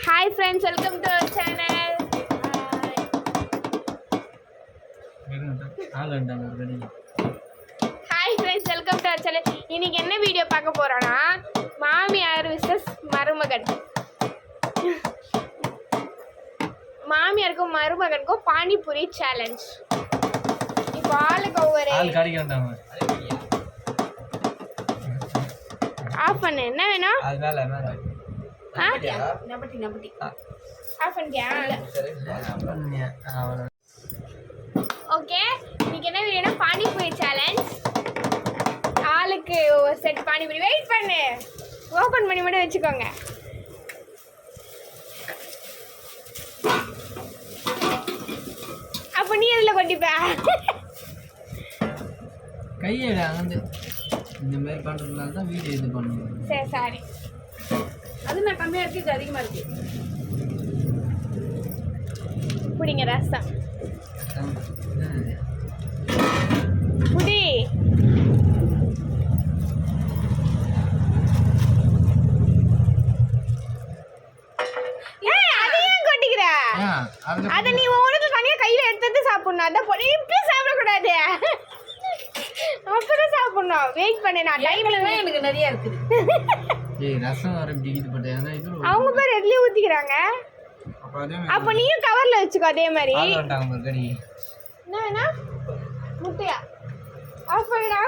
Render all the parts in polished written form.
Hi friends, welcome to our channel. Hi friends, welcome to our channel. இன்னைக்கு என்ன video பார்க்க போறோம்னா மாமியார் vs மருமகன். மாமியாருக்கும் மருமகனுக்கும் பானிபூரி சேலஞ்ச். இப்போ ஆளுக்கு ஒவ்வொரு ஆள் கடிக்க வந்தாங்க. ஆஃப் பண்ணு. என்ன வேணும்? அது மேல மேல. நபட்டி ஆஃப் பண்ணியா? ஓகே, இன்னைக்கு என்ன வீடியோனா பானிபூரி சேலஞ்ச். ஆளுக்கு ஒரு செட் பானிபூரி. வெயிட் பண்ணு, ஓபன் பண்ணி மட்டும் வச்சுக்கோங்க. அப்ப நீ எதுல கொட்டிப்ப? கையடா வந்து இந்த மாதிரி பண்றதுனால தான் வீடியோ இது பண்ணுவோம். சரி சாரி, அது நான் கம்மியா இருக்கு, இது அதிகமா இருக்கு. குடிங்க ரசம். குடி. அத நீ ஒவ்வொரு தனியா கையில எடுத்து சாப்பிடணும். அத இப்படி சாப்பிடக்கூடாது, அப்புறம் சாப்பிடணும். வெயிட் பண்ணு, நான் டைம்ல எனக்கு நிறைய இருக்குது. ஏய் ரசம் வர டிகிரி போட்டேனா இது அவங்க பேர் எதுலயே ஊத்திக்கறாங்க. அப்ப நீயும் கவர்ல வச்சுக்கோ அதே மாதிரி. ஆள் வந்தாங்க ஒரு கடி. என்ன வேணா? முட்டையா? ஆஃப் பண்ணிடா.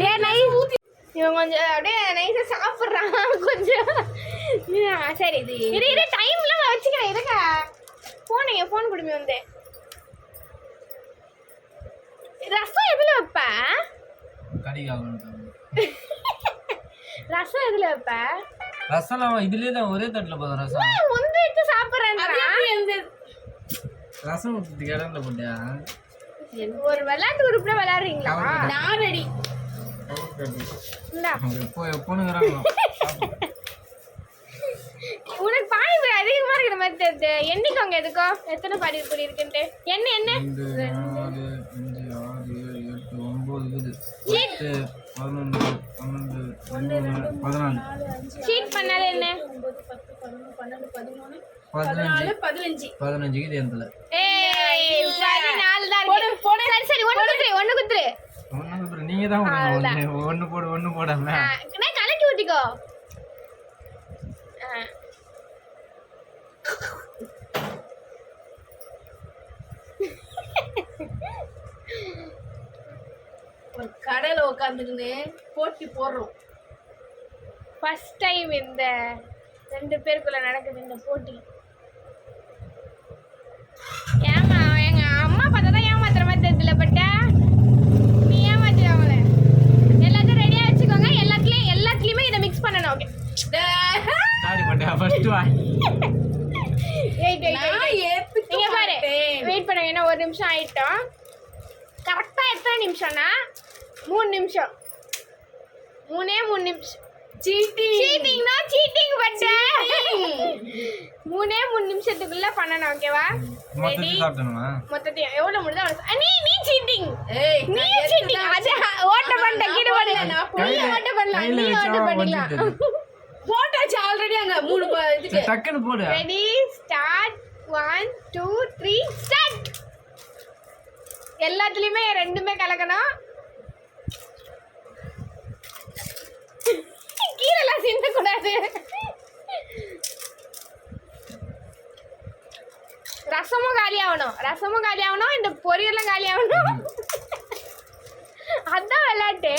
ஏய் நைஸ் ஊத்தி. இவன் கொஞ்சம் அப்படியே நைஸா சாப்பிடுறான் கொஞ்சம். சரி இது டைம்லாம் நான் வச்சுக்கிறேன். இருங்க, ஃபோன் குடுமி வந்து. ரசம் எதுல வைப்ப? கடிகாவணும். ரசம் எதுல வைப்ப? ரசம் இதுலயே தான் ஒரே தட்டுல போதும். ரசம் வந்து எடுத்து சாப்பிடுறேன். ரசம் ஊத்துறதுக்கு இடம்ல போட்டியா? ஒரு விளையாட்டு உறுப்புல விளையாடுறீங்களா? நான் ரெடி. போனுங்கிறாங்க. உனக்கு பானிபூரி அதிகமா இருக்கிற மாதிரி தெரியுது. எண்ணிக்கோங்க எதுக்கோ எத்தனை பானிபூரி இருக்குன்ட்டு. என்ன 2 4 5 6 7 8 9 10 11 14 சீட் பண்ணாலே என்ன? 9 10 11 12 13 15 இது எந்தல. ஏய் சரி, 4 தான் இருக்கு. போடு. சரி ஒன்னு குத்துரு. நீங்க தான் ஒன்னு போடாம நான் கலக்கி ஊத்திக்கோ. ஒரு கடையில உட்காந்துக்கின்னு போட்டி போடுறோம். ஃபர்ஸ்ட் டைம் இந்த 2 பேருக்குள்ள நடக்குது இந்த போட்டி. ஏமா எங்க அம்மா பார்த்தா தான் ஏமாத்துற மாதிரி தெரியல. பட்ட நீ ஏமாத்திடுவாங்கள. எல்லாத்தையும் ரெடியா வச்சுக்கோங்க. எல்லாத்துலயுமே இதை மிக்ஸ் பண்ணணும். ஓகே சாரி பட்டா ஃபர்ஸ்ட் வா. நீங்க பாரு, வெயிட் பண்ணுங்க. என்ன 1 நிமிஷம் ஆயிட்டோம். கரெக்டா எத்தனை நிமிஷம்னா 3 நிமிஷம். 3 நிமிஷம். சீட்டிங்னா சீட்டிங் பட்ட 3 நிமிஷத்துக்குள்ள பண்ணணும். ஓகேவா? ரெடி? மொத்தத்தையும் எவ்வளவு முடியுதோ நீ சீட்டிங். நீ சீட்டிங். அது ஓட்ட பண்ண கீழ ஓடல. நான் புள்ள ஓட்ட பண்ணலாம், நீ ஓட்ட பண்ணலாம். போட்டாச்சு ஆல்ரெடி. அங்க 3 இதுக்கு டக்குன்னு போடு. Ready start. 1 2 3 ஸ்டார்ட். எல்லாத்துலயுமே 2மே கலக்கணும். கீழலாம் சிந்த கூடாது. ரசமும் காலி ஆகணும். இந்த பொரியெல்லாம் காலி ஆகணும். அதான் விளையாட்டு.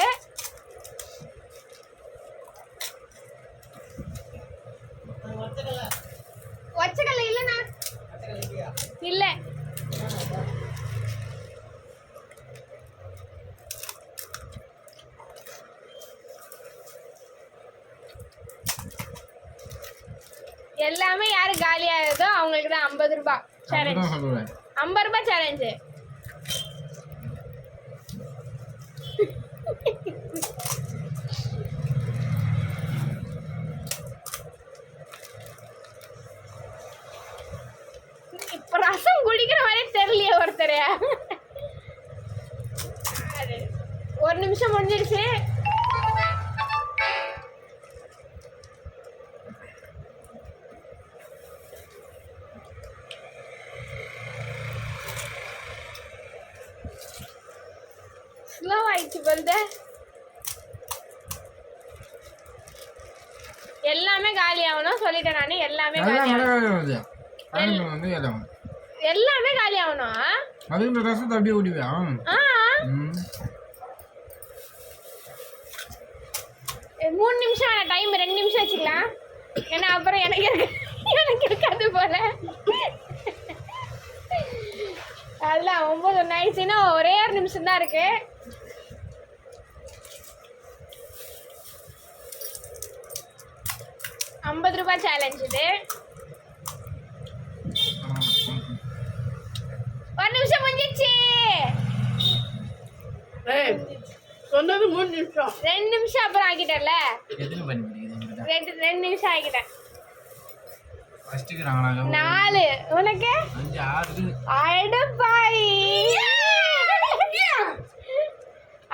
ஒச்சக்கல்ல இல்லைண்ணா, இல்ல. எல்லாமே யாரு காலியாகுதோ அவங்களுக்கு தான் 50 ரூபாய் சேலஞ்ச். 50 ரூபாய் சேலஞ்சு. இப்ப ரசம் குடிக்கிற மாதிரி தெரியலையே ஒருத்தர். 1 நிமிஷம் முடிஞ்சிருச்சு. ஆயிடுச்சு போல்த. எல்லாமே காலி ஆகணும் சொல்லிட்டேன் நானு. எல்லாமே காலி ஆகணும். எல்லாமே காலி ஆகணும். அதுக்கு ரசத்தை அப்படியே ஊடிவியா? மூணு நிமிஷம் வேணாம், டைம் 2 நிமிஷம் வச்சுக்கலாம். ஏன்னா அப்புறம் எனக்கு இருக்காது போல. அதெல்லாம் 9 ஒன்று ஆயிடுச்சுன்னா ஒரே ஒரு நிமிஷம் தான் இருக்கு. ₹50 சேலஞ்ச் இது. 1 நிமிஷம் முடிஞ்சிச்சு. சொன்னது 3 நிமிஷம். 2 நிமிஷம் அப்புறம் ஆக்கிட்டேன்ல. எதுக்கு பண்ணி முடியுது? 2 நிமிஷம் ஆக்கிட்டேன். ஃபர்ஸ்ட்டுக்கு ராங்களாக 4 உனக்கு 5 6 அடப்பாய்.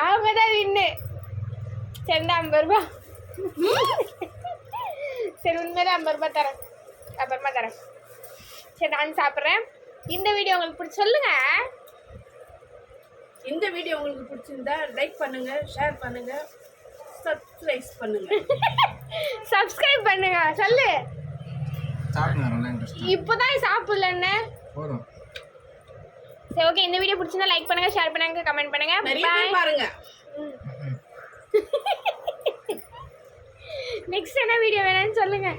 அவங்க தான் வின்னு. சரி ₹50. சரி உண்மையிலே ₹50 தரேன். அப்புறமா தரேன். சரி நான் சாப்பிட்றேன். இந்த வீடியோ உங்களுக்கு பிடிச்சி சொல்லுங்க. இந்த வீடியோ உங்களுக்கு பிடிச்சிருந்தா லைக் பண்ணுங்க, ஷேர் பண்ணுங்க, சப்ஸ்கிரைப் பண்ணுங்க. சப்ஸ்கிரைப் பண்ணுங்க சொல்லு. சாப்பிடுங்க, ரொம்ப இன்ட்ரெஸ்ட். இப்போதான் சாப்பிடலன்னு போதும். சரி ஓகே, இந்த வீடியோ பிடிச்சிருந்தா லைக் பண்ணுங்க, ஷேர் பண்ணுங்க, கமெண்ட் பண்ணுங்க. நிறைய பேர் பாருங்க. நெக்ஸ்ட் என்ன வீடியோ வேணும்னு சொல்லுங்க.